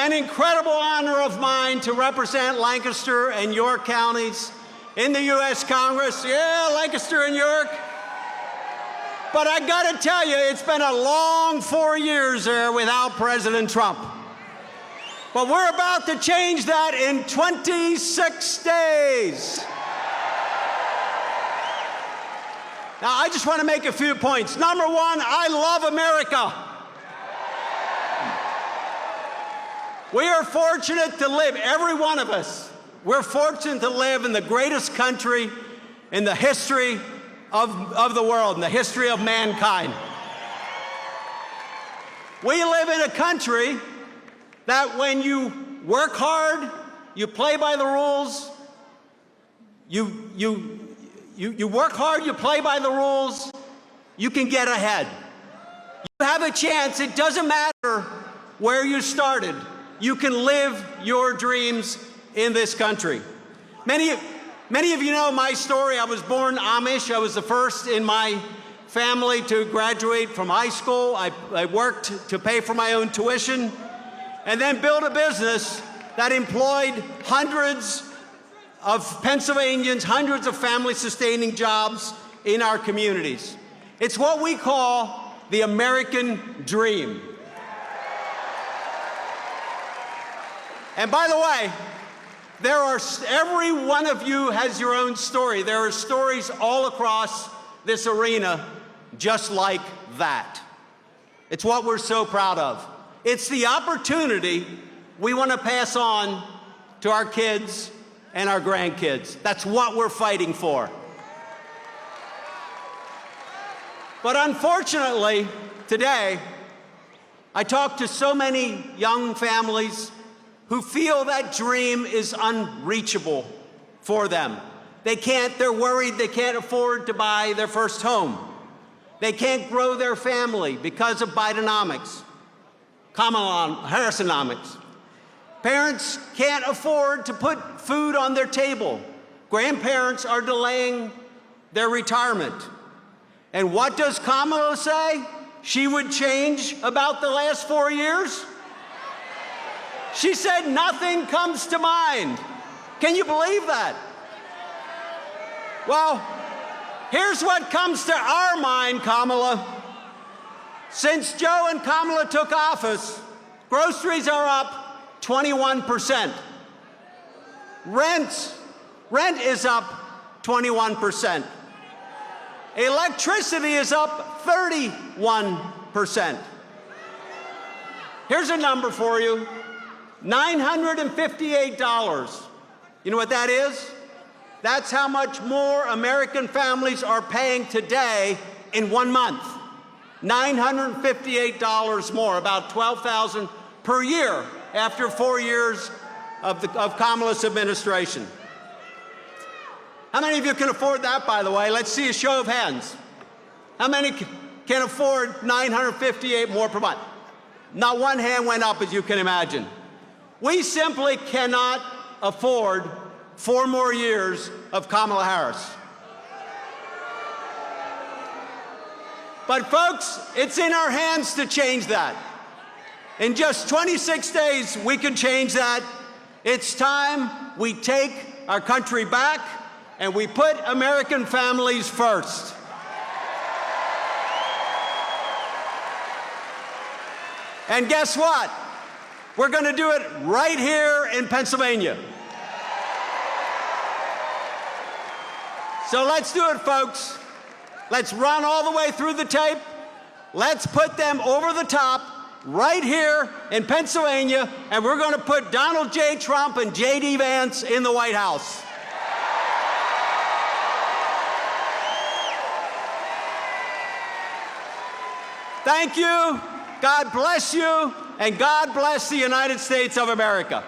an incredible honor of mine to represent Lancaster and York counties in the U.S. Congress. Yeah, Lancaster and York. But I gotta tell you, it's been a long 4 years there without President Trump. But we're about to change that in 26 days. Now, I just want to make a few points. Number one, I love America. We are fortunate to live, every one of us, we're fortunate to live in the greatest country in the history of the world, in the history of mankind. We live in a country that when you work hard, you play by the rules, you work hard, you play by the rules, you can get ahead. You have a chance. It doesn't matter where you started. You can live your dreams in this country. Many of you know my story. I was born Amish. I was the first in my family to graduate from high school. I worked to pay for my own tuition and then built a business that employed hundreds of Pennsylvanians, hundreds of family-sustaining jobs in our communities. It's what we call the American dream. And by the way, every one of you has your own story. There are stories all across this arena just like that. It's what we're so proud of. It's the opportunity we want to pass on to our kids and our grandkids. That's what we're fighting for. But unfortunately, today, I talk to so many young families who feel that dream is unreachable for them. They're worried they can't afford to buy their first home. They can't grow their family because of Bidenomics, Kamala Harrisonomics. Parents can't afford to put food on their table. Grandparents are delaying their retirement. And what does Kamala say she would change about the last 4 years? She said nothing comes to mind. Can you believe that? Well, here's what comes to our mind, Kamala. Since Joe and Kamala took office, groceries are up 21%. Rent is up 21%. Electricity is up 31%. Here's a number for you. $958. You know what that is? That's how much more American families are paying today in 1 month. $958 more, about $12,000 per year after 4 years of Kamala's administration. How many of you can afford that, by the way? Let's see a show of hands. How many can afford $958 more per month? Not one hand went up, as you can imagine. We simply cannot afford 4 more years of Kamala Harris. But folks, it's in our hands to change that. In just 26 days, we can change that. It's time we take our country back and we put American families first. And guess what? We're going to do it right here in Pennsylvania. So let's do it, folks. Let's run all the way through the tape. Let's put them over the top right here in Pennsylvania, and we're going to put Donald J. Trump and J.D. Vance in the White House. Thank you. God bless you, and God bless the United States of America.